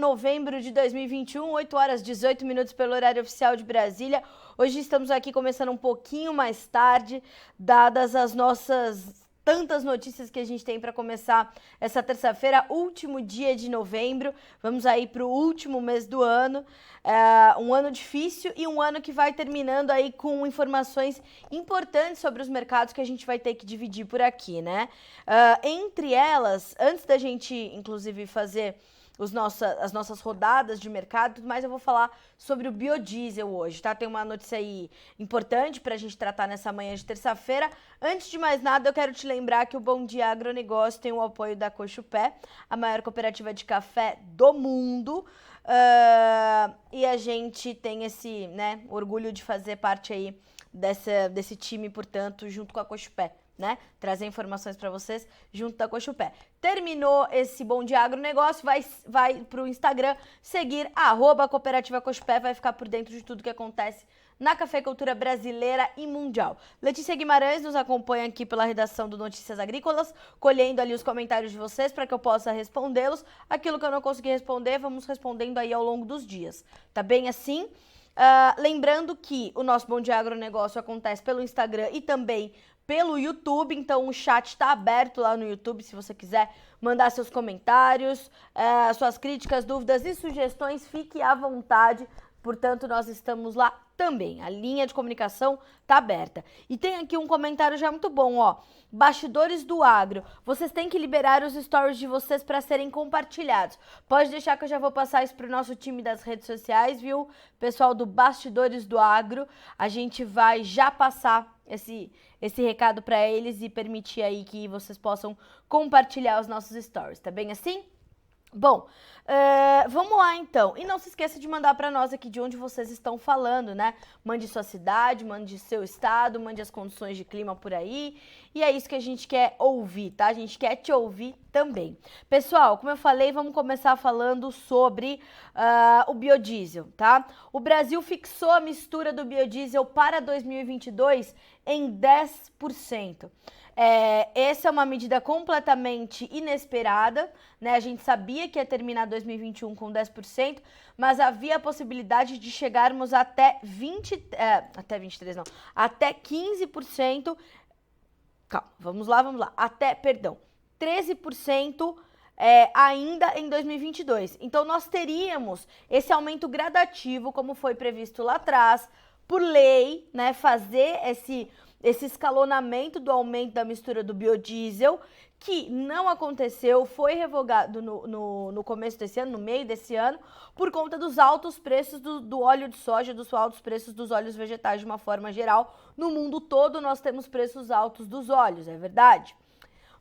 Novembro de 2021, 8 horas 18 minutos pelo horário oficial de Brasília. Hoje estamos aqui começando um pouquinho mais tarde, dadas as nossas tantas notícias que a gente tem para começar essa terça-feira, último dia de novembro. Vamos aí para o último mês do ano, um ano difícil e um ano que vai terminando aí com informações importantes sobre os mercados que a gente vai ter que dividir por aqui, né? Entre elas, antes da gente, inclusive, fazer as nossas rodadas de mercado, tudo mais, eu vou falar sobre o biodiesel hoje, tá? Tem uma notícia aí importante pra gente tratar nessa manhã de terça-feira. Antes de mais nada, eu quero te lembrar que o Bom Dia Agronegócio tem o apoio da Cochupé, a maior cooperativa de café do mundo, e a gente tem esse, né, orgulho de fazer parte aí desse time, portanto, junto com a Cochupé. Né? Trazer informações para vocês junto da Cochupé. Terminou esse Bom Dia Agronegócio, vai pro Instagram seguir @cooperativa Cochupé, vai ficar por dentro de tudo que acontece na cafeicultura brasileira e mundial. Letícia Guimarães nos acompanha aqui pela redação do Notícias Agrícolas, colhendo ali os comentários de vocês para que eu possa respondê-los. Aquilo que eu não consegui responder, vamos respondendo aí ao longo dos dias. Tá bem assim? Lembrando que o nosso Bom Dia Agronegócio acontece pelo Instagram e também pelo YouTube, então o chat está aberto lá no YouTube, se você quiser mandar seus comentários, suas críticas, dúvidas e sugestões, fique à vontade, portanto nós estamos lá também, a linha de comunicação está aberta. E tem aqui um comentário já muito bom, ó, bastidores do agro, vocês têm que liberar os stories de vocês para serem compartilhados, pode deixar que eu já vou passar isso para o nosso time das redes sociais, viu, pessoal do Bastidores do Agro, a gente vai já passar esse recado para eles e permitir aí que vocês possam compartilhar os nossos stories, tá bem assim? Bom, vamos lá então. E não se esqueça de mandar para nós aqui de onde vocês estão falando, né? Mande sua cidade, mande seu estado, mande as condições de clima por aí. E é isso que a gente quer ouvir, tá? A gente quer te ouvir também. Pessoal, como eu falei, vamos começar falando sobre o biodiesel, tá? O Brasil fixou a mistura do biodiesel para 2022 em 10%. Essa é uma medida completamente inesperada, né? A gente sabia que ia terminar 2021 com 10%, mas havia a possibilidade de chegarmos até 15%. Calma, vamos lá. Perdão, 13%. Ainda em 2022. Então, nós teríamos esse aumento gradativo, como foi previsto lá atrás, por lei, né, fazer esse escalonamento do aumento da mistura do biodiesel, que não aconteceu, foi revogado no começo desse ano, no meio desse ano, por conta dos altos preços do óleo de soja, dos altos preços dos óleos vegetais de uma forma geral. No mundo todo nós temos preços altos dos óleos, é verdade?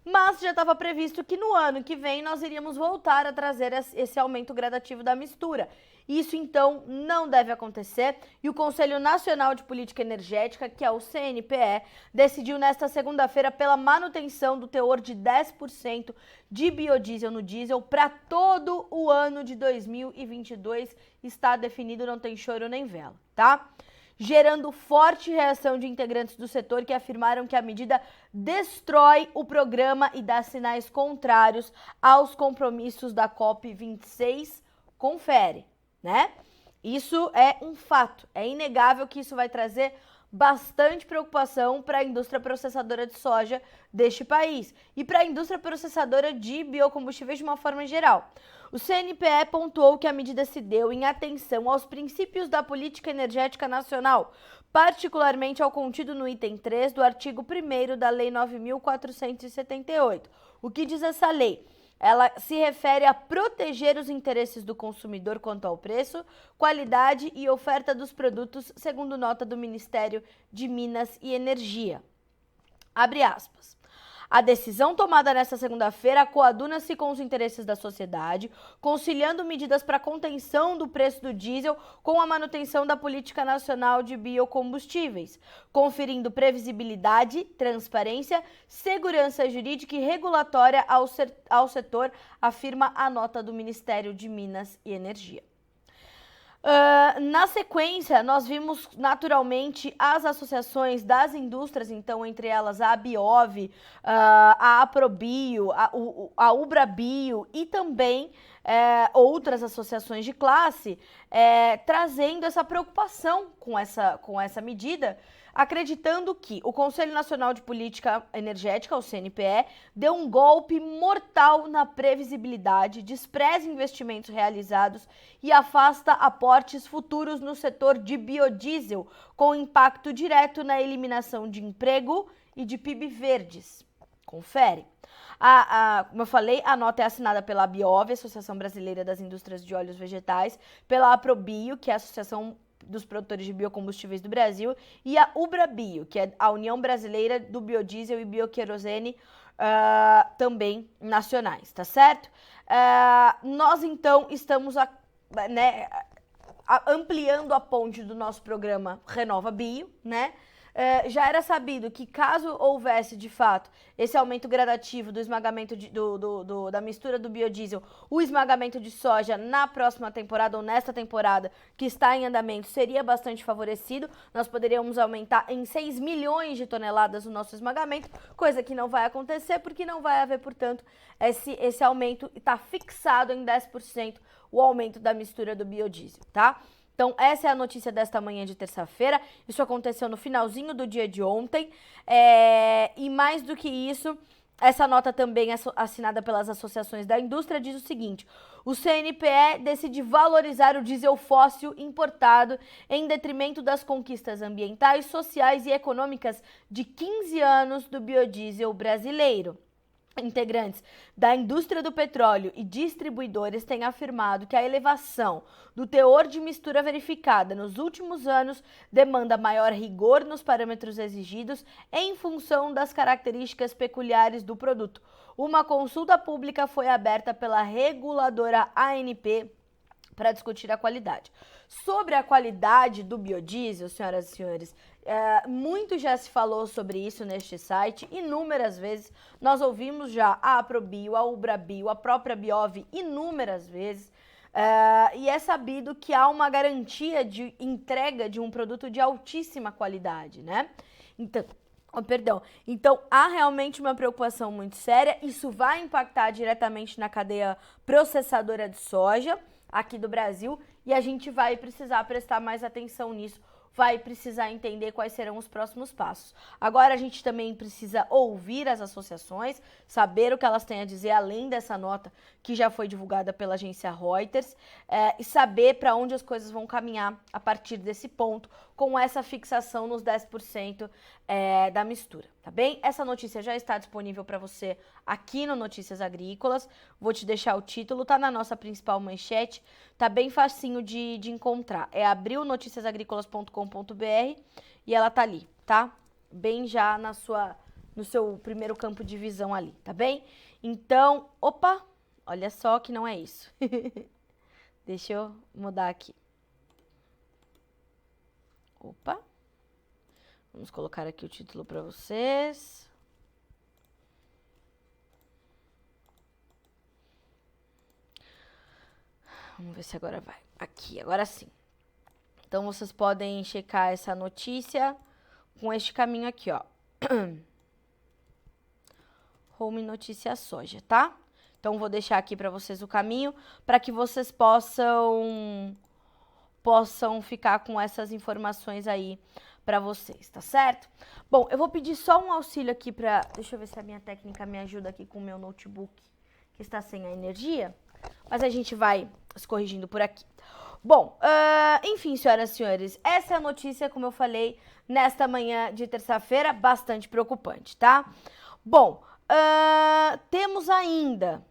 Mas já estava previsto que no ano que vem nós iríamos voltar a trazer esse aumento gradativo da mistura. Isso, então, não deve acontecer e o Conselho Nacional de Política Energética, que é o CNPE, decidiu nesta segunda-feira pela manutenção do teor de 10% de biodiesel no diesel para todo o ano de 2022. Está definido, não tem choro nem vela, tá? Gerando forte reação de integrantes do setor que afirmaram que a medida destrói o programa e dá sinais contrários aos compromissos da COP26. Confere, né? Isso é um fato, é inegável que isso vai trazer bastante preocupação para a indústria processadora de soja deste país e para a indústria processadora de biocombustíveis de uma forma geral. O CNPE pontuou que a medida se deu em atenção aos princípios da política energética nacional, particularmente ao contido no item 3 do artigo 1º da Lei 9.478. O que diz essa lei? Ela se refere a proteger os interesses do consumidor quanto ao preço, qualidade e oferta dos produtos, segundo nota do Ministério de Minas e Energia. Abre aspas. A decisão tomada nesta segunda-feira coaduna-se com os interesses da sociedade, conciliando medidas para a contenção do preço do diesel com a manutenção da política nacional de biocombustíveis, conferindo previsibilidade, transparência, segurança jurídica e regulatória ao setor, afirma a nota do Ministério de Minas e Energia. Na sequência, nós vimos naturalmente as associações das indústrias, então entre elas a Biov, a Aprobio, a Ubrabio e também outras associações de classe, trazendo essa preocupação com essa medida, acreditando que o Conselho Nacional de Política Energética, o CNPE, deu um golpe mortal na previsibilidade, despreza investimentos realizados e afasta aportes futuros no setor de biodiesel, com impacto direto na eliminação de emprego e de PIB verdes. Confere. Como eu falei, a nota é assinada pela Biov, Associação Brasileira das Indústrias de Óleos Vegetais, pela Aprobio, que é a Associação dos Produtores de Biocombustíveis do Brasil, e a Ubrabio, que é a União Brasileira do Biodiesel e Bioquerosene, também nacionais, tá certo? Nós, então, estamos ampliando a ponte do nosso programa Renova Bio, né? Já era sabido que caso houvesse, de fato, esse aumento gradativo do esmagamento da mistura do biodiesel, o esmagamento de soja na próxima temporada ou nesta temporada que está em andamento seria bastante favorecido. Nós poderíamos aumentar em 6 milhões de toneladas o nosso esmagamento, coisa que não vai acontecer porque não vai haver, portanto, esse aumento está fixado em 10% o aumento da mistura do biodiesel, tá? Então, essa é a notícia desta manhã de terça-feira. Isso aconteceu no finalzinho do dia de ontem. E mais do que isso, essa nota também é assinada pelas associações da indústria, diz o seguinte: o CNPE decide valorizar o diesel fóssil importado em detrimento das conquistas ambientais, sociais e econômicas de 15 anos do biodiesel brasileiro. Integrantes da indústria do petróleo e distribuidores têm afirmado que a elevação do teor de mistura verificada nos últimos anos demanda maior rigor nos parâmetros exigidos em função das características peculiares do produto. Uma consulta pública foi aberta pela reguladora ANP para discutir a qualidade. Sobre a qualidade do biodiesel, senhoras e senhores, muito já se falou sobre isso neste site, inúmeras vezes. Nós ouvimos já a Aprobio, a Ubrabio, a própria Biov inúmeras vezes. E é sabido que há uma garantia de entrega de um produto de altíssima qualidade, né? Então, há realmente uma preocupação muito séria. Isso vai impactar diretamente na cadeia processadora de soja aqui do Brasil e a gente vai precisar prestar mais atenção nisso, vai precisar entender quais serão os próximos passos. Agora a gente também precisa ouvir as associações, saber o que elas têm a dizer além dessa nota que já foi divulgada pela agência Reuters, e saber para onde as coisas vão caminhar a partir desse ponto, com essa fixação nos 10% da mistura, tá bem? Essa notícia já está disponível para você aqui no Notícias Agrícolas. Vou te deixar o título, tá na nossa principal manchete, tá bem facinho de encontrar. É abrilnoticiasagricolas.com.br e ela tá ali, tá? Bem já no seu primeiro campo de visão ali, tá bem? Então, opa, olha só que não é isso. Deixa eu mudar aqui. Opa. Vamos colocar aqui o título para vocês. Vamos ver se agora vai. Aqui, agora sim. Então, vocês podem checar essa notícia com este caminho aqui, ó. Home Notícia Soja, tá? Então, vou deixar aqui para vocês o caminho para que vocês possam ficar com essas informações aí para vocês, tá certo? Bom, eu vou pedir só um auxílio aqui para... Deixa eu ver se a minha técnica me ajuda aqui com o meu notebook, que está sem a energia. Mas a gente vai se corrigindo por aqui. Bom, enfim, senhoras e senhores, essa é a notícia, como eu falei, nesta manhã de terça-feira, bastante preocupante, tá? Bom, temos ainda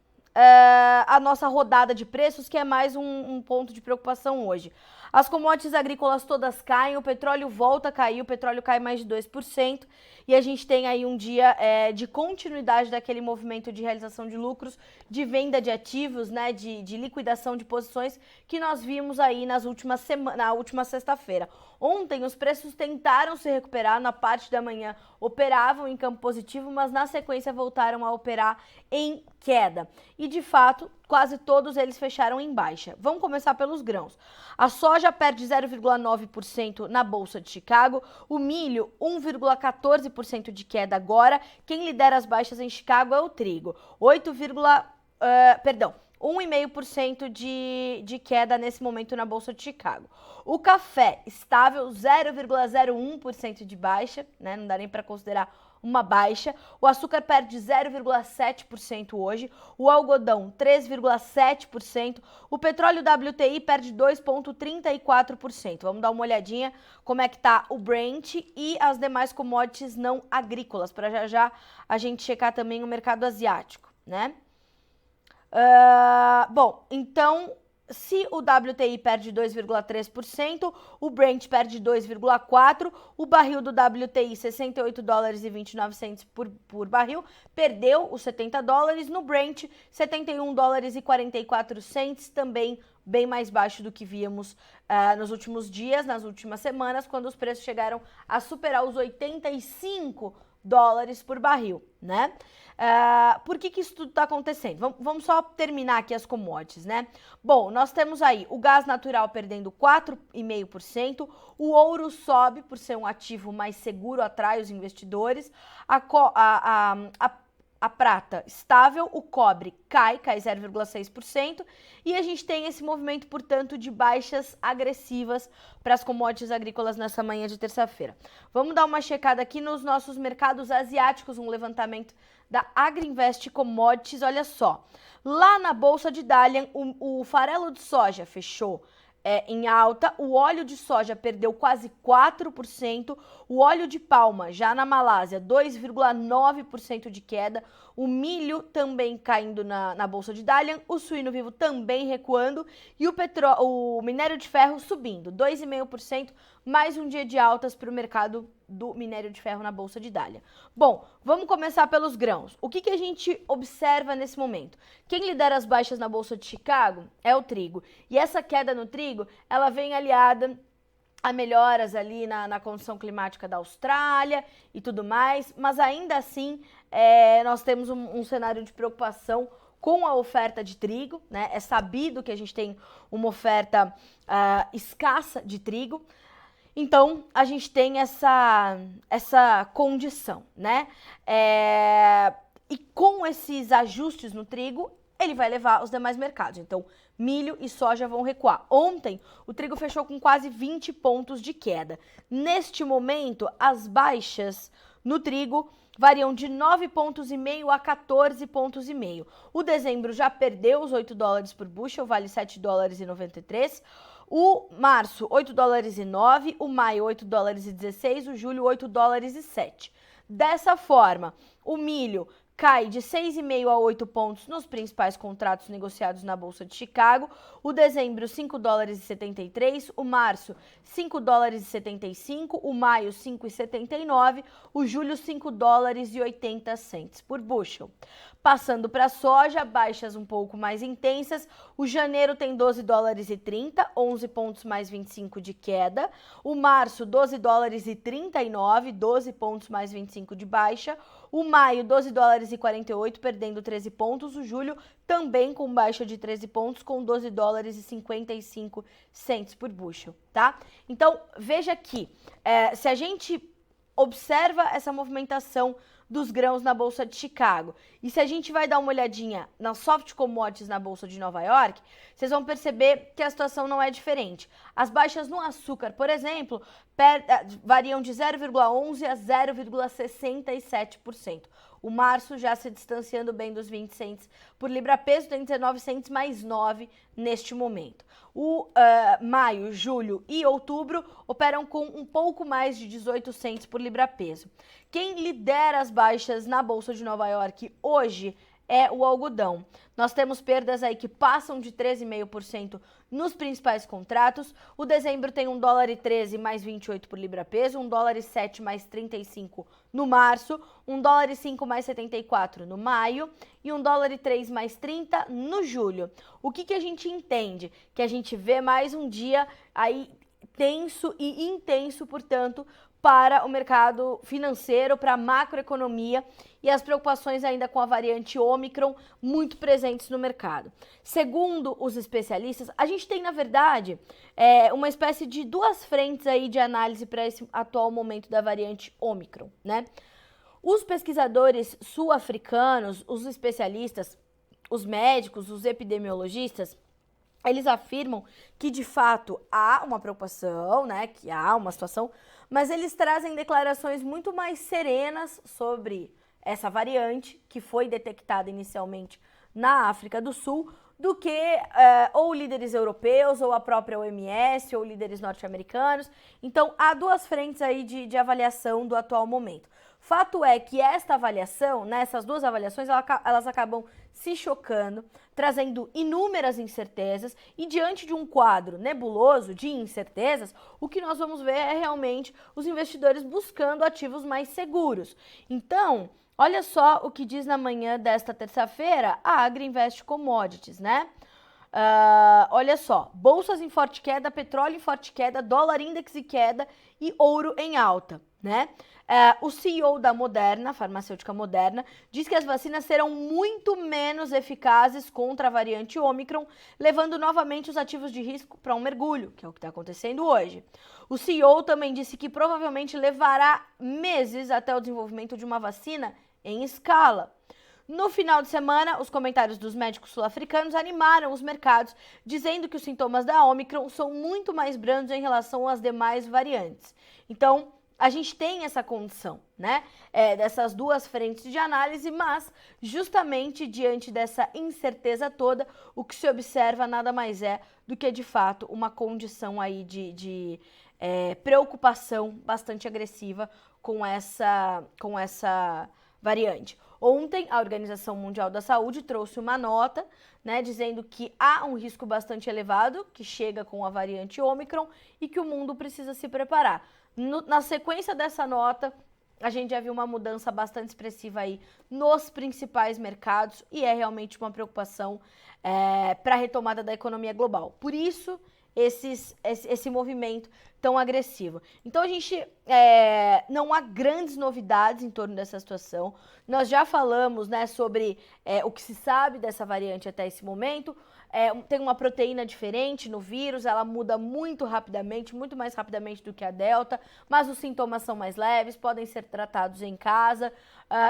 a nossa rodada de preços, que é mais um ponto de preocupação hoje. As commodities agrícolas todas caem, o petróleo volta a cair, o petróleo cai mais de 2%, e a gente tem aí um dia de continuidade daquele movimento de realização de lucros, de venda de ativos, né, de liquidação de posições que nós vimos aí na última sexta-feira. Ontem os preços tentaram se recuperar, na parte da manhã operavam em campo positivo, mas na sequência voltaram a operar em queda. E de fato, quase todos eles fecharam em baixa. Vamos começar pelos grãos. A soja perde 0,9% na Bolsa de Chicago, o milho 1,14% de queda agora. Quem lidera as baixas em Chicago é o trigo, 1,5% de queda nesse momento na Bolsa de Chicago. O café estável, 0,01% de baixa, né? Não dá nem para considerar uma baixa. O açúcar perde 0,7% hoje, o algodão 3,7%, o petróleo WTI perde 2,34%. Vamos dar uma olhadinha como é que tá o Brent e as demais commodities não agrícolas, para já já a gente checar também o mercado asiático, né? Bom, então, se o WTI perde 2,3%, o Brent perde 2,4%, o barril do WTI, 68 dólares e 29 centes por barril, perdeu os 70 dólares, no Brent, 71 dólares e 44 centes, também bem mais baixo do que víamos nos últimos dias, nas últimas semanas, quando os preços chegaram a superar os 85 dólares por barril, né? Por que isso tudo está acontecendo? Vamos só terminar aqui as commodities, né? Bom, nós temos aí o gás natural perdendo 4,5%, o ouro sobe por ser um ativo mais seguro, atrai os investidores, a prata estável, o cobre cai 0,6%, e a gente tem esse movimento, portanto, de baixas agressivas para as commodities agrícolas nessa manhã de terça-feira. Vamos dar uma checada aqui nos nossos mercados asiáticos, um levantamento da Agriinvest Commodities. Olha só, lá na Bolsa de Dalian, o farelo de soja fechou em alta, o óleo de soja perdeu quase 4%, o óleo de palma, já na Malásia, 2,9% de queda, o milho também caindo na Bolsa de Dalian, o suíno vivo também recuando e o minério de ferro subindo, 2,5%, mais um dia de altas para o mercado do minério de ferro na Bolsa de Dalian. Bom, vamos começar pelos grãos. O que a gente observa nesse momento? Quem lidera as baixas na Bolsa de Chicago é o trigo. E essa queda no trigo, ela vem aliada a melhoras ali na condição climática da Austrália e tudo mais, mas ainda assim nós temos um cenário de preocupação com a oferta de trigo, né? É sabido que a gente tem uma oferta escassa de trigo. Então, a gente tem essa condição, né? E com esses ajustes no trigo, ele vai levar os demais mercados. Então, milho e soja vão recuar. Ontem, o trigo fechou com quase 20 pontos de queda. Neste momento, as baixas no trigo variam de 9,5 pontos a 14,5 pontos. O dezembro já perdeu os 8 dólares por bushel, vale 7 dólares e 93. O março, 8 dólares e 9, o maio, 8 dólares e 16, o julho, 8 dólares e 7. Dessa forma, o milho cai de 6,5 a 8 pontos nos principais contratos negociados na Bolsa de Chicago. O dezembro, 5 dólares e 73, o março, 5 dólares e 75, o maio, 5,79, o julho, 5 dólares e 80 centes por bushel. Passando para a soja, baixas um pouco mais intensas, o janeiro tem 12 dólares e 30, 11 pontos mais 25 de queda. O março, 12 dólares e 39, 12 pontos mais 25 de baixa. O maio, 12 dólares e 48, perdendo 13 pontos. O julho, também com baixa de 13 pontos, com 12 dólares e 55 centes por bushel, tá? Então, veja aqui, se a gente observa essa movimentação dos grãos na Bolsa de Chicago, e se a gente vai dar uma olhadinha nas soft commodities na Bolsa de Nova York, vocês vão perceber que a situação não é diferente. As baixas no açúcar, por exemplo, variam de 0,11% a 0,67%. O março já se distanciando bem dos 20 centes por libra-peso, tem 19 centes mais 9 neste momento. O maio, julho e outubro operam com um pouco mais de 18 centes por libra-peso. Quem lidera as baixas na Bolsa de Nova York hoje é o algodão. Nós temos perdas aí que passam de 13,5% nos principais contratos. O dezembro tem 1 dólar e 13 mais 28 por libra-peso, 1 dólar e 7 mais 35 no março, 1 dólar e 5 mais 74 no maio e 1 dólar e 3 mais 30 no julho. O que a gente entende? Que a gente vê mais um dia aí tenso e intenso, portanto, para o mercado financeiro, para a macroeconomia e as preocupações ainda com a variante Ômicron muito presentes no mercado. Segundo os especialistas, a gente tem, na verdade, uma espécie de duas frentes aí de análise para esse atual momento da variante Ômicron, né? Os pesquisadores sul-africanos, os especialistas, os médicos, os epidemiologistas, eles afirmam que de fato há uma preocupação, né, que há uma situação, mas eles trazem declarações muito mais serenas sobre essa variante que foi detectada inicialmente na África do Sul, do que ou líderes europeus, ou a própria OMS, ou líderes norte-americanos. Então, há duas frentes aí de avaliação do atual momento. Fato é que esta avaliação, né, essas duas avaliações, elas acabam se chocando, trazendo inúmeras incertezas, e diante de um quadro nebuloso de incertezas, o que nós vamos ver é realmente os investidores buscando ativos mais seguros. Então, olha só o que diz na manhã desta terça-feira a Agriinvest Commodities, né? Olha só, bolsas em forte queda, petróleo em forte queda, dólar index em queda e ouro em alta, né? O CEO da Moderna, farmacêutica Moderna, diz que as vacinas serão muito menos eficazes contra a variante Ômicron, levando novamente os ativos de risco para um mergulho, que é o que está acontecendo hoje. O CEO também disse que provavelmente levará meses até o desenvolvimento de uma vacina em escala. No final de semana, os comentários dos médicos sul-africanos animaram os mercados, dizendo que os sintomas da Ômicron são muito mais brandos em relação às demais variantes. Então, a gente tem essa condição, né, dessas duas frentes de análise, mas justamente diante dessa incerteza toda, o que se observa nada mais é do que, de fato, uma condição aí de preocupação bastante agressiva com essa variante. Ontem, a Organização Mundial da Saúde trouxe uma nota, né, dizendo que há um risco bastante elevado que chega com a variante Ômicron e que o mundo precisa se preparar. Na sequência dessa nota, a gente já viu uma mudança bastante expressiva aí nos principais mercados e é realmente uma preocupação para a retomada da economia global. Por isso, esse movimento tão agressivo. Então, a gente não há grandes novidades em torno dessa situação. Nós já falamos, né, sobre o que se sabe dessa variante até esse momento. Tem uma proteína diferente no vírus, ela muda muito rapidamente, muito mais rapidamente do que a Delta, mas os sintomas são mais leves, podem ser tratados em casa.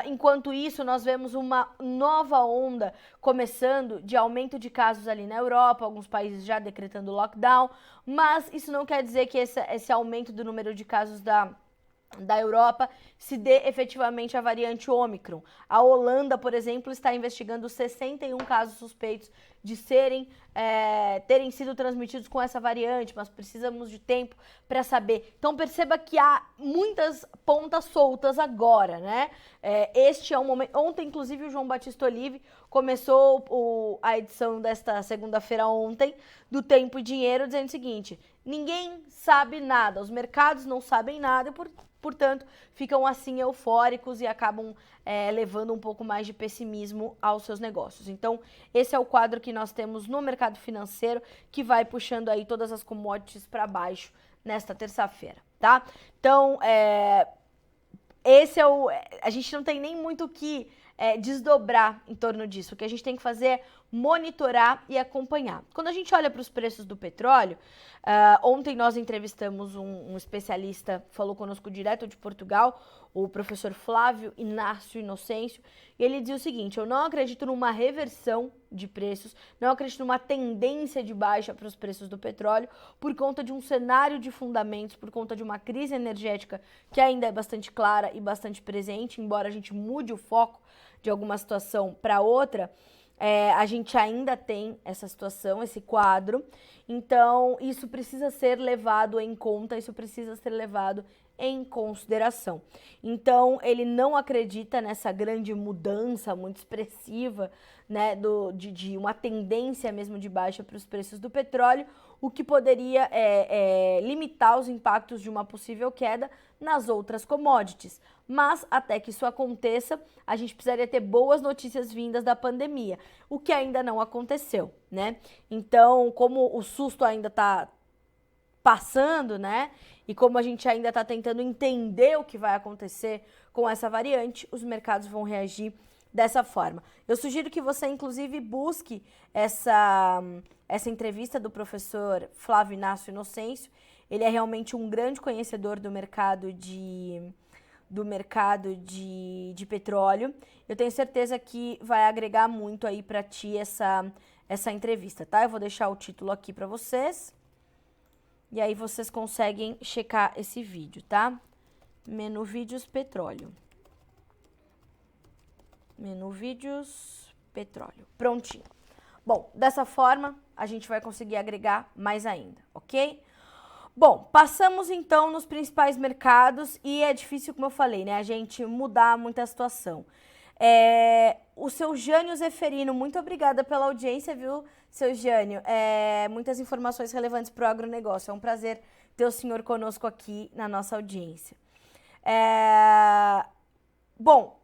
Enquanto isso, nós vemos uma nova onda começando de aumento de casos ali na Europa, alguns países já decretando lockdown, mas isso não quer dizer que esse aumento do número de casos da Europa se dê efetivamente a variante Ômicron. A Holanda, por exemplo, está investigando 61 casos suspeitos de terem sido transmitidos com essa variante, mas precisamos de tempo para saber. Então perceba que há muitas pontas soltas agora, né? Este é um momento. Ontem, inclusive, o João Batista Olive começou a edição desta segunda-feira ontem do Tempo e Dinheiro dizendo o seguinte: ninguém sabe nada, os mercados não sabem nada e portanto, ficam assim eufóricos e acabam levando um pouco mais de pessimismo aos seus negócios. Então, esse é o quadro que nós temos no mercado financeiro, que vai puxando aí todas as commodities para baixo nesta terça-feira, tá? Então, a gente não tem nem muito o que desdobrar em torno disso. O que a gente tem que fazer é monitorar e acompanhar. Quando a gente olha para os preços do petróleo, ontem nós entrevistamos um especialista, falou conosco direto de Portugal, o professor Flávio Inácio Inocêncio, e ele dizia o seguinte: eu não acredito numa reversão de preços, não acredito numa tendência de baixa para os preços do petróleo, por conta de um cenário de fundamentos, por conta de uma crise energética que ainda é bastante clara e bastante presente, embora a gente mude o foco de alguma situação para outra, a gente ainda tem essa situação, esse quadro. Então, isso precisa ser levado em conta, isso precisa ser levado em consideração. Então, ele não acredita nessa grande mudança muito expressiva, né, de uma tendência mesmo de baixa para os preços do petróleo, o que poderia limitar os impactos de uma possível queda nas outras commodities. Mas, até que isso aconteça, a gente precisaria ter boas notícias vindas da pandemia, o que ainda não aconteceu, né? Então, como o susto ainda está passando, né? E como a gente ainda está tentando entender o que vai acontecer com essa variante, os mercados vão reagir dessa forma. Eu sugiro que você, inclusive, busque essa entrevista do professor Flávio Inácio Inocêncio. Ele é realmente um grande conhecedor do mercado do mercado de petróleo. Eu tenho certeza que vai agregar muito aí para ti essa entrevista, tá? Eu vou deixar o título aqui para vocês. E aí vocês conseguem checar esse vídeo, tá? Menu vídeos petróleo. Menu vídeos petróleo. Prontinho. Bom, dessa forma a gente vai conseguir agregar mais ainda, ok? Bom, passamos então nos principais mercados e é difícil, como eu falei, né, a gente mudar muita situação. O seu Jânio Zeferino, muito obrigada pela audiência, viu, seu Jânio? Muitas informações relevantes para o agronegócio. É um prazer ter o senhor conosco aqui na nossa audiência. Bom,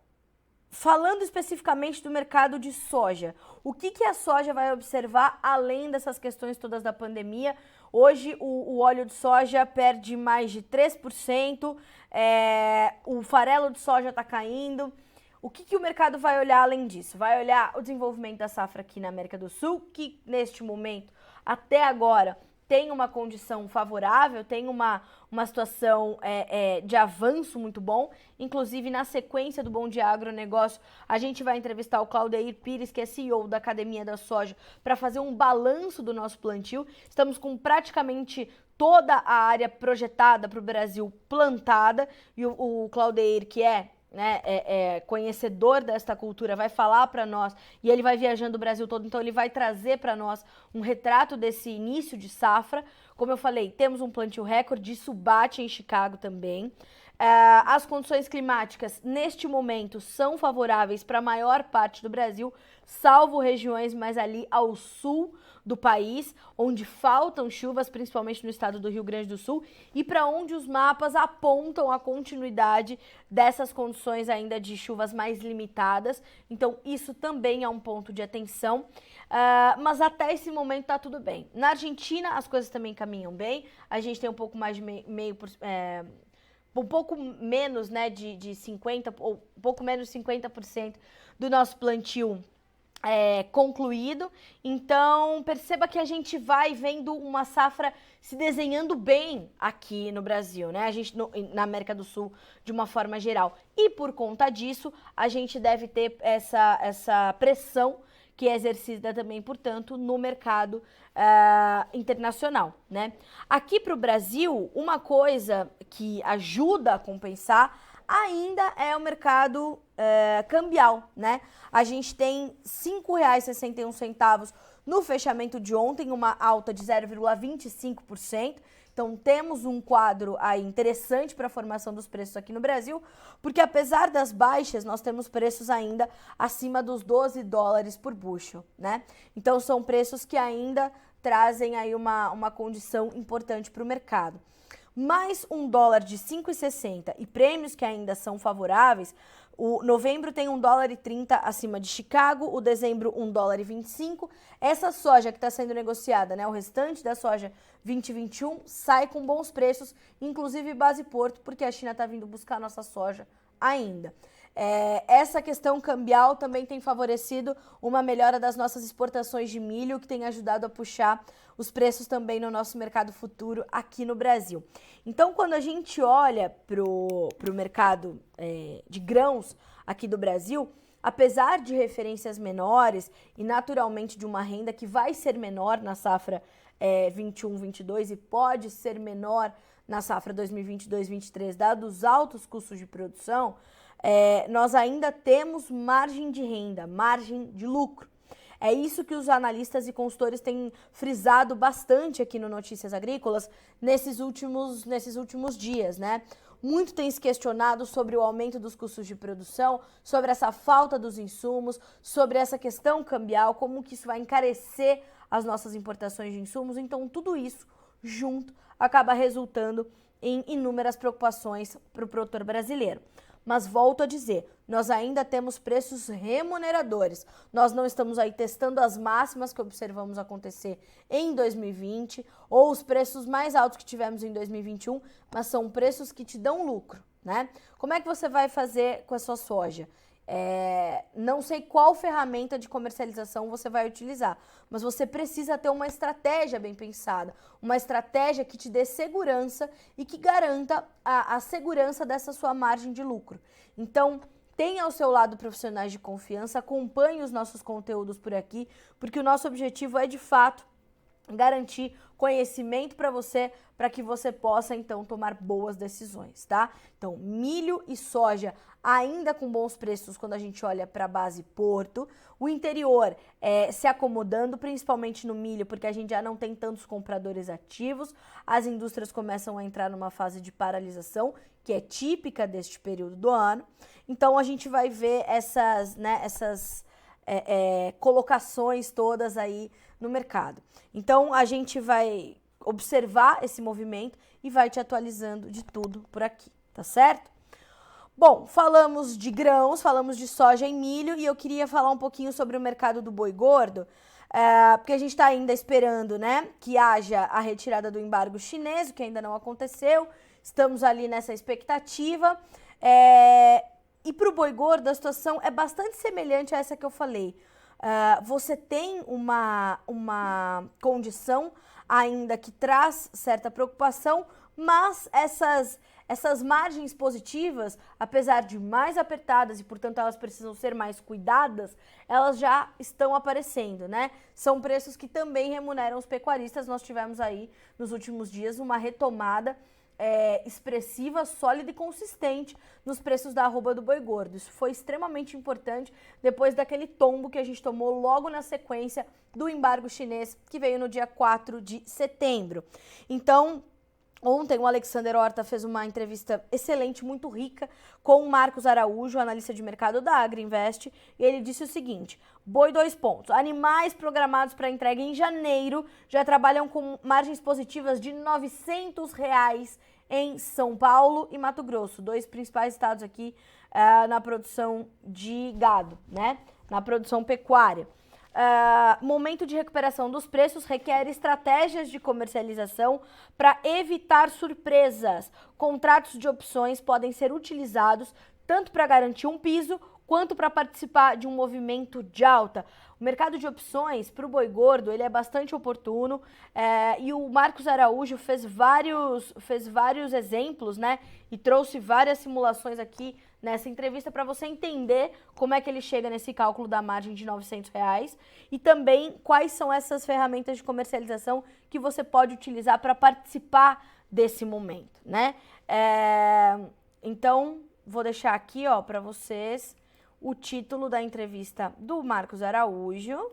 falando especificamente do mercado de soja, o que a soja vai observar além dessas questões todas da pandemia? Hoje o óleo de soja perde mais de 3%, o farelo de soja está caindo. O que o mercado vai olhar além disso? Vai olhar o desenvolvimento da safra aqui na América do Sul, que neste momento, até agora, tem uma condição favorável, tem uma situação de avanço muito bom. Inclusive, na sequência do Bom Dia Agronegócio, a gente vai entrevistar o Claudeir Pires, que é CEO da Academia da Soja, para fazer um balanço do nosso plantio. Estamos com praticamente toda a área projetada para o Brasil plantada, e o Claudeir, que é conhecedor desta cultura, vai falar para nós, e ele vai viajando o Brasil todo, então ele vai trazer para nós um retrato desse início de safra. Como eu falei, temos um plantio recorde, isso bate em Chicago também. As condições climáticas, neste momento, são favoráveis para a maior parte do Brasil, salvo regiões mais ali ao sul do país, onde faltam chuvas, principalmente no estado do Rio Grande do Sul, e para onde os mapas apontam a continuidade dessas condições ainda de chuvas mais limitadas. Então, isso também é um ponto de atenção, mas até esse momento está tudo bem. Na Argentina, as coisas também caminham bem, a gente tem um pouco mais de um pouco menos, né, de 50%, ou um pouco menos de 50% do nosso plantio concluído. Então, perceba que a gente vai vendo uma safra se desenhando bem aqui no Brasil, né? A gente na América do Sul, de uma forma geral. E por conta disso, a gente deve ter essa pressão que é exercida também, portanto, no mercado internacional, né? Aqui para o Brasil, uma coisa que ajuda a compensar ainda é o mercado cambial, né? A gente tem R$ 5,61 no fechamento de ontem, uma alta de 0,25%. Então, temos um quadro aí interessante para a formação dos preços aqui no Brasil, porque apesar das baixas, nós temos preços ainda acima dos $12 por bushel, né? Então, são preços que ainda trazem aí uma condição importante para o mercado. Mais um dólar de 5,60 e prêmios que ainda são favoráveis, o novembro tem $1,30 acima de Chicago, o dezembro $1,25. Essa soja que está sendo negociada, né, o restante da soja 2021, sai com bons preços, inclusive base Porto, porque a China está vindo buscar a nossa soja ainda. Essa questão cambial também tem favorecido uma melhora das nossas exportações de milho, que tem ajudado a puxar os preços também no nosso mercado futuro aqui no Brasil. Então, quando a gente olha para o mercado de grãos aqui do Brasil, apesar de referências menores e naturalmente de uma renda que vai ser menor na safra 21-22 e pode ser menor na safra 2022-23, dados os altos custos de produção, nós ainda temos margem de renda, margem de lucro. É isso que os analistas e consultores têm frisado bastante aqui no Notícias Agrícolas nesses últimos dias, né? Muito tem se questionado sobre o aumento dos custos de produção, sobre essa falta dos insumos, sobre essa questão cambial, como que isso vai encarecer as nossas importações de insumos. Então, tudo isso junto acaba resultando em inúmeras preocupações para o produtor brasileiro. Mas volto a dizer, nós ainda temos preços remuneradores. Nós não estamos aí testando as máximas que observamos acontecer em 2020 ou os preços mais altos que tivemos em 2021, mas são preços que te dão lucro, né? Como é que você vai fazer com a sua soja? Não sei qual ferramenta de comercialização você vai utilizar, mas você precisa ter uma estratégia bem pensada, uma estratégia que te dê segurança e que garanta a segurança dessa sua margem de lucro. Então, tenha ao seu lado profissionais de confiança, acompanhe os nossos conteúdos por aqui, porque o nosso objetivo é, de fato, garantir conhecimento para que você possa, então, tomar boas decisões, tá? Então, milho e soja ainda com bons preços quando a gente olha para a base Porto. O interior se acomodando, principalmente no milho, porque a gente já não tem tantos compradores ativos. As indústrias começam a entrar numa fase de paralisação, que é típica deste período do ano. Então, a gente vai ver essas colocações todas aí no mercado. Então, a gente vai observar esse movimento e vai te atualizando de tudo por aqui, tá certo? Bom, falamos de grãos, falamos de soja e milho e eu queria falar um pouquinho sobre o mercado do boi gordo, porque a gente está ainda esperando, né, que haja a retirada do embargo chinês, que ainda não aconteceu, estamos ali nessa expectativa. E para o boi gordo a situação é bastante semelhante a essa que eu falei. Você tem uma condição ainda que traz certa preocupação, mas essas margens positivas, apesar de mais apertadas e, portanto, elas precisam ser mais cuidadas, elas já estão aparecendo, né? São preços que também remuneram os pecuaristas. Nós tivemos aí, nos últimos dias, uma retomada expressiva, sólida e consistente nos preços da arroba do boi gordo. Isso foi extremamente importante depois daquele tombo que a gente tomou logo na sequência do embargo chinês, que veio no dia 4 de setembro. Então, ontem o Alexander Horta fez uma entrevista excelente, muito rica, com o Marcos Araújo, analista de mercado da Agriinvest, e ele disse o seguinte: boi 2 pontos. Animais programados para entrega em janeiro já trabalham com margens positivas de R$ 900 em São Paulo e Mato Grosso, dois principais estados aqui na produção de gado, né? Na produção pecuária. Momento de recuperação dos preços requer estratégias de comercialização para evitar surpresas. Contratos de opções podem ser utilizados tanto para garantir um piso quanto para participar de um movimento de alta. O mercado de opções para o boi gordo ele é bastante oportuno e o Marcos Araújo fez vários exemplos, né? E trouxe várias simulações aqui nessa entrevista para você entender como é que ele chega nesse cálculo da margem de R$ 900 e também quais são essas ferramentas de comercialização que você pode utilizar para participar desse momento, né? Então, vou deixar aqui para vocês o título da entrevista do Marcos Araújo,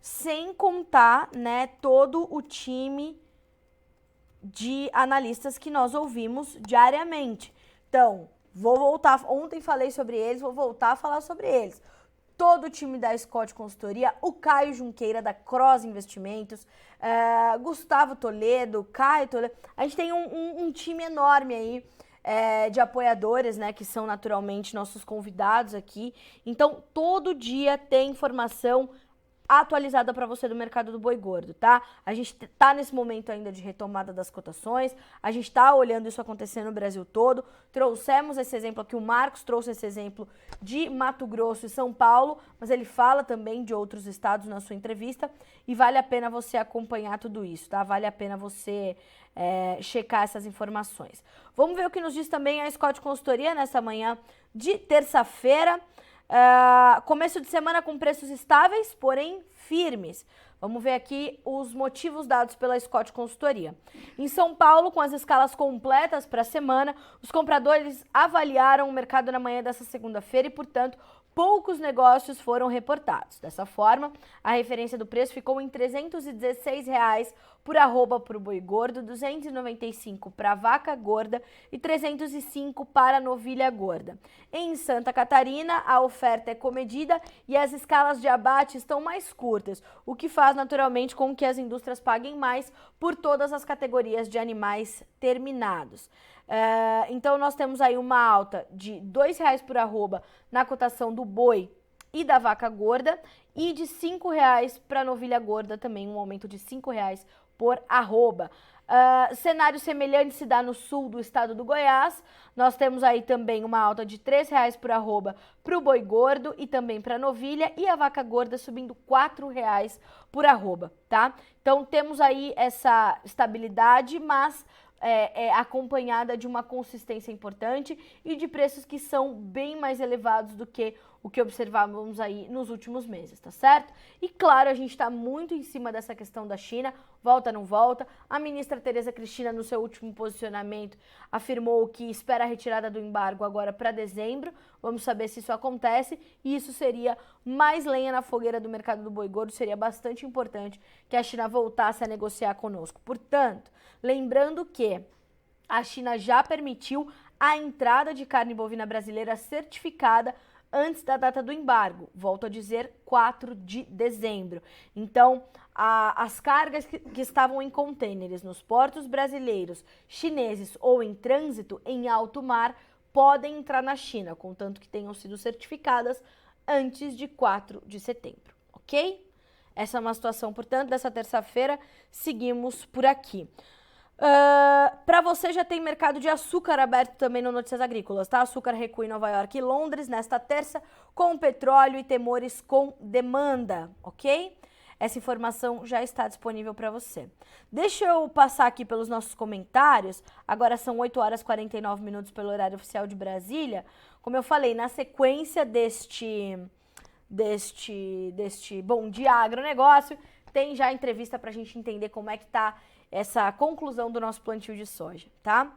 sem contar, né, todo o time de analistas que nós ouvimos diariamente. Então, vou voltar, ontem falei sobre eles, vou voltar a falar sobre eles. Todo o time da Scott Consultoria, o Caio Junqueira da Cross Investimentos, Gustavo Toledo, Caio Toledo. A gente tem um time enorme aí de apoiadores, né, que são naturalmente nossos convidados aqui. Então, todo dia tem informação atualizada para você do mercado do boi gordo, tá? A gente tá nesse momento ainda de retomada das cotações, a gente tá olhando isso acontecer no Brasil todo. Trouxemos esse exemplo aqui, o Marcos trouxe esse exemplo de Mato Grosso e São Paulo, mas ele fala também de outros estados na sua entrevista e vale a pena você acompanhar tudo isso, tá? Vale a pena você checar essas informações. Vamos ver o que nos diz também a Scott Consultoria nessa manhã de terça-feira. Começo de semana com preços estáveis, porém firmes. Vamos ver aqui os motivos dados pela Scott Consultoria. Em São Paulo, com as escalas completas para a semana, os compradores avaliaram o mercado na manhã dessa segunda-feira e, portanto, poucos negócios foram reportados. Dessa forma, a referência do preço ficou em R$ 316 por arroba para o boi gordo, 295 para a vaca gorda e 305 para a novilha gorda. Em Santa Catarina, a oferta é comedida e as escalas de abate estão mais curtas, o que faz naturalmente com que as indústrias paguem mais por todas as categorias de animais terminados. Então, nós temos aí uma alta de R$ 2 por arroba na cotação do boi e da vaca gorda e de R$5 para novilha gorda também, um aumento de R$5 por arroba. Cenário semelhante se dá no sul do estado do Goiás. Nós temos aí também uma alta de R$3 por arroba para o boi gordo e também para a novilha, e a vaca gorda subindo R$4 por arroba, tá? Então temos aí essa estabilidade, mas acompanhada de uma consistência importante e de preços que são bem mais elevados do que o que observávamos aí nos últimos meses, tá certo? E claro, a gente está muito em cima dessa questão da China, volta não volta. A ministra Tereza Cristina, no seu último posicionamento, afirmou que espera a retirada do embargo agora para dezembro. Vamos saber se isso acontece, e isso seria mais lenha na fogueira do mercado do boi gordo. Seria bastante importante que a China voltasse a negociar conosco. Portanto, lembrando que a China já permitiu a entrada de carne bovina brasileira certificada antes da data do embargo, volto a dizer, 4 de dezembro. Então, as cargas que estavam em contêineres nos portos brasileiros, chineses ou em trânsito em alto mar podem entrar na China, contanto que tenham sido certificadas antes de 4 de setembro, ok? Essa é uma situação, portanto, dessa terça-feira. Seguimos por aqui. Para você, já tem mercado de açúcar aberto também no Notícias Agrícolas, tá? Açúcar recua em Nova York e Londres nesta terça, com petróleo e temores com demanda, ok? Essa informação já está disponível para você. Deixa eu passar aqui pelos nossos comentários. Agora são 8h49 pelo horário oficial de Brasília. Como eu falei, na sequência deste Bom Dia Agronegócio, tem já entrevista para a gente entender como é que tá essa conclusão do nosso plantio de soja, tá?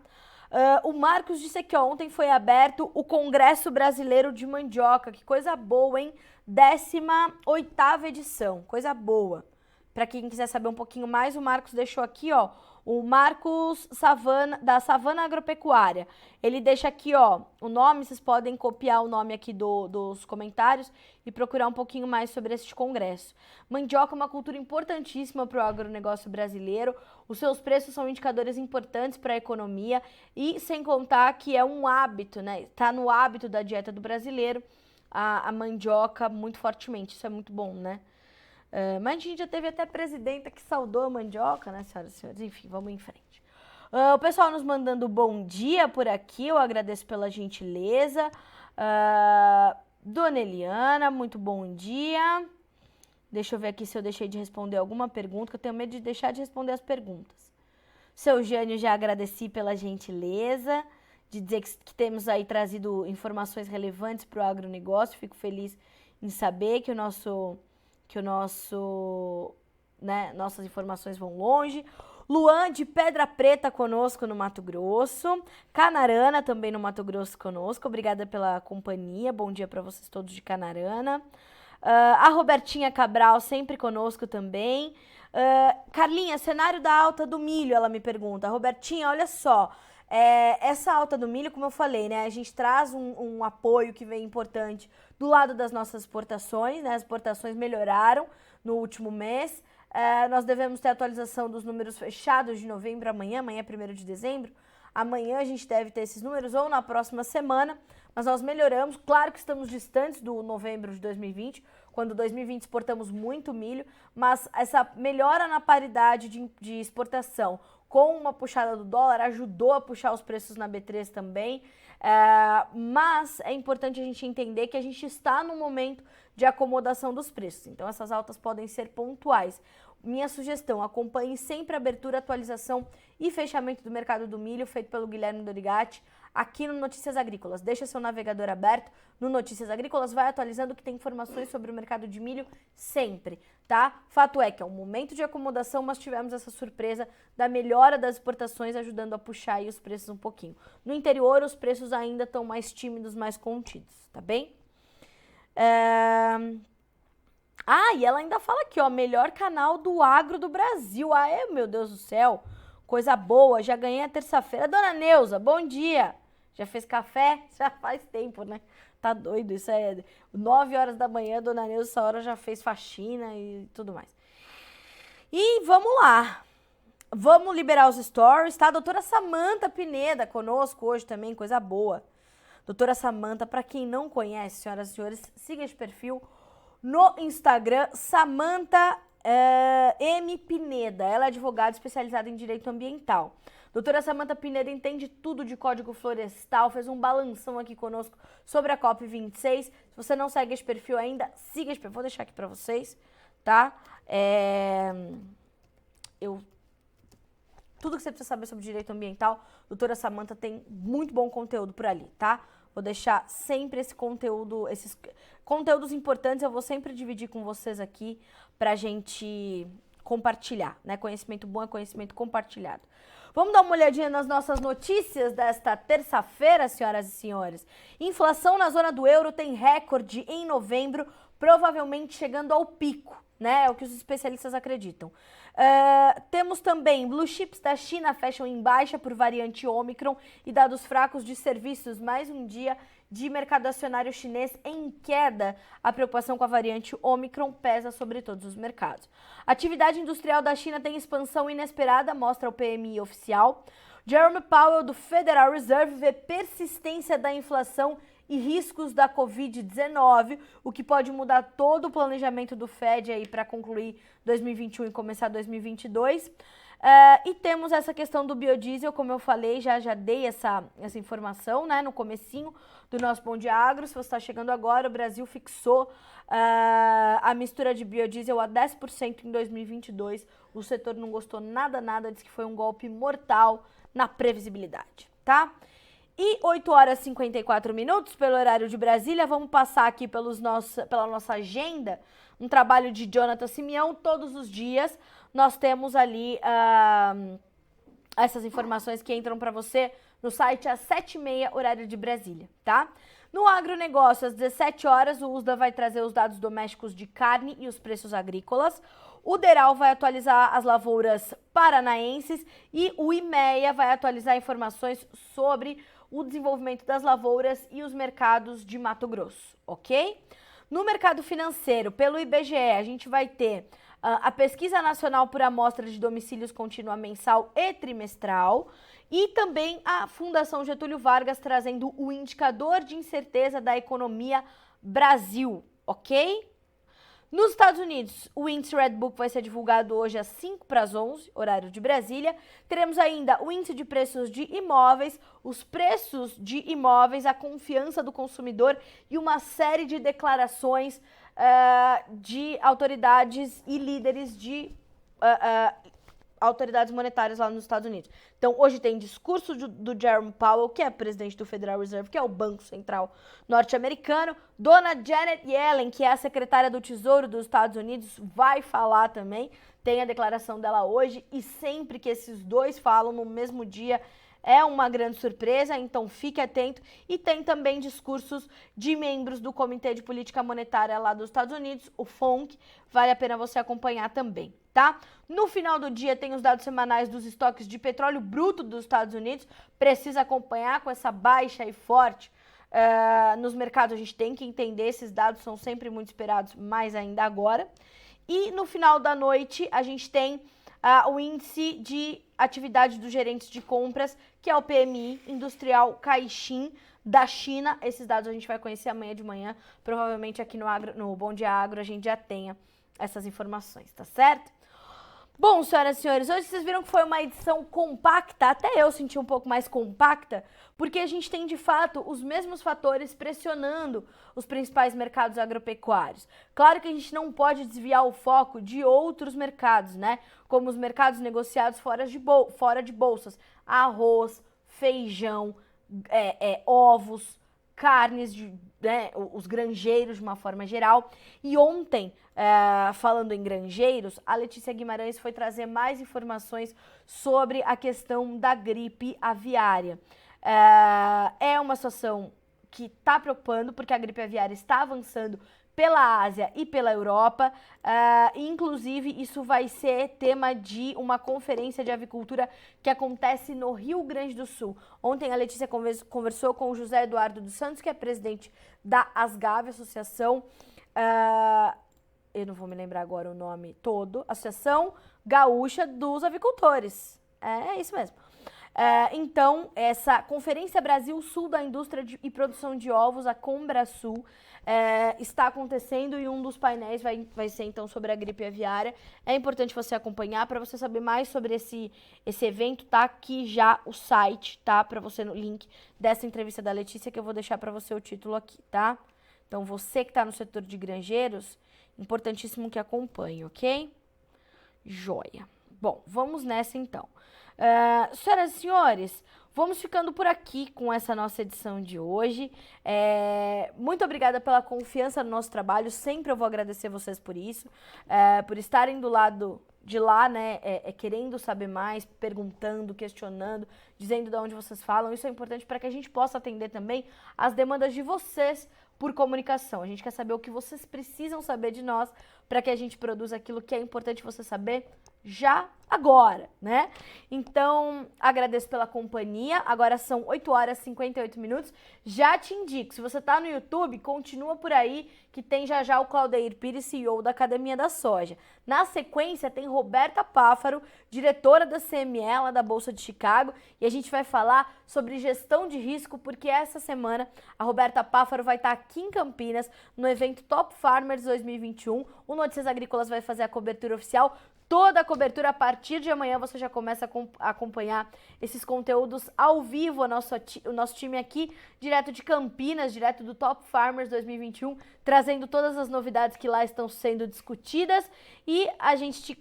O Marcos disse que ontem foi aberto o Congresso Brasileiro de Mandioca. Que coisa boa, hein? 18ª edição, coisa boa. Para quem quiser saber um pouquinho mais, o Marcos deixou aqui, ó, o Marcos da Savana Agropecuária. Ele deixa aqui, ó, o nome. Vocês podem copiar o nome aqui dos comentários e procurar um pouquinho mais sobre este congresso. Mandioca é uma cultura importantíssima para o agronegócio brasileiro. Os seus preços são indicadores importantes para a economia e sem contar que é um hábito, né? Tá no hábito da dieta do brasileiro a mandioca muito fortemente. Isso é muito bom, né? Mas a gente já teve até presidenta que saudou a mandioca, né, senhoras e senhores? Enfim, vamos em frente. O pessoal nos mandando bom dia por aqui, eu agradeço pela gentileza. Dona Eliana, muito bom dia. Deixa eu ver aqui se eu deixei de responder alguma pergunta, que eu tenho medo de deixar de responder as perguntas. Seu Jânio, já agradeci pela gentileza de dizer que temos aí trazido informações relevantes para o agronegócio. Fico feliz em saber que nossas informações vão longe. Luan de Pedra Preta conosco no Mato Grosso. Canarana também no Mato Grosso conosco. Obrigada pela companhia. Bom dia para vocês todos de Canarana. A Robertinha Cabral sempre conosco também. Carlinha, cenário da alta do milho, ela me pergunta. Robertinha, olha só. Essa alta do milho, como eu falei, né? A gente traz um apoio que vem importante do lado das nossas exportações, né? As exportações melhoraram no último mês. Nós devemos ter atualização dos números fechados de novembro amanhã é 1º de dezembro. Amanhã a gente deve ter esses números ou na próxima semana, mas nós melhoramos. Claro que estamos distantes do novembro de 2020, quando 2020 exportamos muito milho, mas essa melhora na paridade de exportação com uma puxada do dólar ajudou a puxar os preços na B3 também. Mas é importante a gente entender que a gente está num momento de acomodação dos preços, então essas altas podem ser pontuais. Minha sugestão, acompanhe sempre a abertura, atualização e fechamento do mercado do milho, feito pelo Guilherme Dorigatti, aqui no Notícias Agrícolas. Deixa seu navegador aberto no Notícias Agrícolas, vai atualizando que tem informações sobre o mercado de milho sempre, tá? Fato é que é um momento de acomodação, mas tivemos essa surpresa da melhora das exportações, ajudando a puxar aí os preços um pouquinho. No interior, os preços ainda estão mais tímidos, mais contidos, tá bem? E ela ainda fala aqui, ó, melhor canal do agro do Brasil. Meu Deus do céu, coisa boa, já ganhei a terça-feira. Dona Neuza, bom dia. Já fez café? Já faz tempo, né? Tá doido, isso é 9 horas da manhã, Dona Neuza, essa hora já fez faxina e tudo mais. E vamos lá, vamos liberar os stories, tá? Doutora Samanta Pineda conosco hoje também, coisa boa. Doutora Samanta, para quem não conhece, senhoras e senhores, siga esse perfil. no Instagram, Samantha M. Pineda. Ela é advogada especializada em direito ambiental. Doutora Samantha Pineda entende tudo de Código Florestal, fez um balanção aqui conosco sobre a COP26. Se você não segue esse perfil ainda, siga esse perfil. Vou deixar aqui para vocês, tá? Tudo que você precisa saber sobre direito ambiental, doutora Samantha tem muito bom conteúdo por ali, tá? Vou deixar sempre esse conteúdo, esses conteúdos importantes, eu vou sempre dividir com vocês aqui pra gente compartilhar, né? Conhecimento bom é conhecimento compartilhado. Vamos dar uma olhadinha nas nossas notícias desta terça-feira, senhoras e senhores. Inflação na zona do euro tem recorde em novembro, provavelmente chegando ao pico, né? É o que os especialistas acreditam. Temos também blue chips da China fecham em baixa por variante Ômicron e dados fracos de serviços, mais um dia de mercado acionário chinês em queda. A preocupação com a variante Ômicron pesa sobre todos os mercados. A atividade industrial da China tem expansão inesperada, mostra o PMI oficial. Jerome Powell, do Federal Reserve, vê persistência da inflação e riscos da Covid-19, o que pode mudar todo o planejamento do Fed aí para concluir 2021 e começar 2022. E temos essa questão do biodiesel, como eu falei, já dei essa informação, né, no comecinho do nosso Bom Dia Agro. Se você está chegando agora, o Brasil fixou a mistura de biodiesel a 10% em 2022. O setor não gostou nada, disse que foi um golpe mortal na previsibilidade, tá? E 8 horas e 54 minutos, pelo horário de Brasília, vamos passar aqui pela nossa agenda, um trabalho de Jonathan Simeão. Todos os dias nós temos ali essas informações que entram para você no site às 7h30, horário de Brasília, tá? No agronegócio, às 17 horas, o USDA vai trazer os dados domésticos de carne e os preços agrícolas. O DERAL vai atualizar as lavouras paranaenses e o IMEA vai atualizar informações sobre o desenvolvimento das lavouras e os mercados de Mato Grosso, ok? No mercado financeiro, pelo IBGE, a gente vai ter a Pesquisa Nacional por Amostra de Domicílios Contínua Mensal e Trimestral e também a Fundação Getúlio Vargas trazendo o Indicador de Incerteza da Economia Brasil, ok? Nos Estados Unidos, o índice Redbook vai ser divulgado hoje às 10:55, horário de Brasília. Teremos ainda o índice de preços de imóveis, os preços de imóveis, a confiança do consumidor e uma série de declarações de autoridades e líderes de autoridades monetárias lá nos Estados Unidos. Então, hoje tem discurso do Jerome Powell, que é presidente do Federal Reserve, que é o Banco Central norte-americano. Dona Janet Yellen, que é a secretária do Tesouro dos Estados Unidos, vai falar também. Tem a declaração dela hoje e sempre que esses dois falam no mesmo dia é uma grande surpresa, então fique atento. E tem também discursos de membros do Comitê de Política Monetária lá dos Estados Unidos, o FONC, vale a pena você acompanhar também, tá? No final do dia tem os dados semanais dos estoques de petróleo bruto dos Estados Unidos, precisa acompanhar com essa baixa e forte nos mercados, a gente tem que entender, esses dados são sempre muito esperados, mais ainda agora. E no final da noite a gente tem o índice de atividade dos gerentes de compras, que é o PMI Industrial Caixin da China. Esses dados a gente vai conhecer amanhã de manhã, provavelmente aqui no Bom Dia Agro a gente já tenha essas informações, tá certo? Bom, senhoras e senhores, hoje vocês viram que foi uma edição compacta, até eu senti um pouco mais compacta, porque a gente tem de fato os mesmos fatores pressionando os principais mercados agropecuários. Claro que a gente não pode desviar o foco de outros mercados, né? Como os mercados negociados fora de bolsas, arroz, feijão, ovos, carnes, né, os granjeiros de uma forma geral. E ontem, falando em granjeiros, a Letícia Guimarães foi trazer mais informações sobre a questão da gripe aviária. É uma situação que está preocupando, porque a gripe aviária está avançando pela Ásia e pela Europa, inclusive isso vai ser tema de uma conferência de avicultura que acontece no Rio Grande do Sul. Ontem a Letícia conversou com o José Eduardo dos Santos, que é presidente da Asgave, associação, eu não vou me lembrar agora o nome todo, Associação Gaúcha dos Avicultores, é isso mesmo. Então, essa Conferência Brasil-Sul da Indústria e Produção de Ovos, a Conbrasul, está acontecendo e um dos painéis vai ser, então, sobre a gripe aviária. É importante você acompanhar. Para você saber mais sobre esse evento, tá aqui já o site, tá? Para você no link dessa entrevista da Letícia, que eu vou deixar para você o título aqui, tá? Então, você que está no setor de granjeiros, importantíssimo que acompanhe, ok? Joia. Bom, vamos nessa então. Senhoras e senhores, vamos ficando por aqui com essa nossa edição de hoje. Muito obrigada pela confiança no nosso trabalho, sempre eu vou agradecer vocês por isso, por estarem do lado de lá, né, querendo saber mais, perguntando, questionando, dizendo de onde vocês falam. Isso é importante para que a gente possa atender também as demandas de vocês por comunicação. A gente quer saber o que vocês precisam saber de nós para que a gente produza aquilo que é importante você saber já agora, né? Então, agradeço pela companhia. Agora são 8 horas e 58 minutos. Já te indico, se você tá no YouTube, continua por aí que tem já o Claudeir Pires, CEO da Academia da Soja. Na sequência, tem Roberta Páfaro, diretora da CME, lá da Bolsa de Chicago, e a gente vai falar sobre gestão de risco, porque essa semana a Roberta Páfaro vai estar aqui em Campinas, no evento Top Farmers 2021. O Notícias Agrícolas vai fazer a cobertura oficial. Toda a cobertura, a partir de amanhã, você já começa a acompanhar esses conteúdos ao vivo. O nosso time aqui, direto de Campinas, direto do Top Farmers 2021, trazendo todas as novidades que lá estão sendo discutidas. E a gente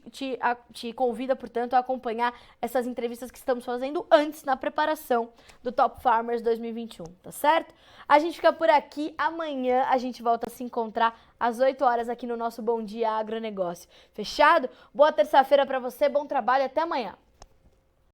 te convida, portanto, a acompanhar essas entrevistas que estamos fazendo antes, na preparação do Top Farmers 2021, tá certo? A gente fica por aqui. Amanhã a gente volta a se encontrar às 8 horas aqui no nosso Bom Dia Agronegócio. Fechado? Boa terça-feira para você, bom trabalho, até amanhã.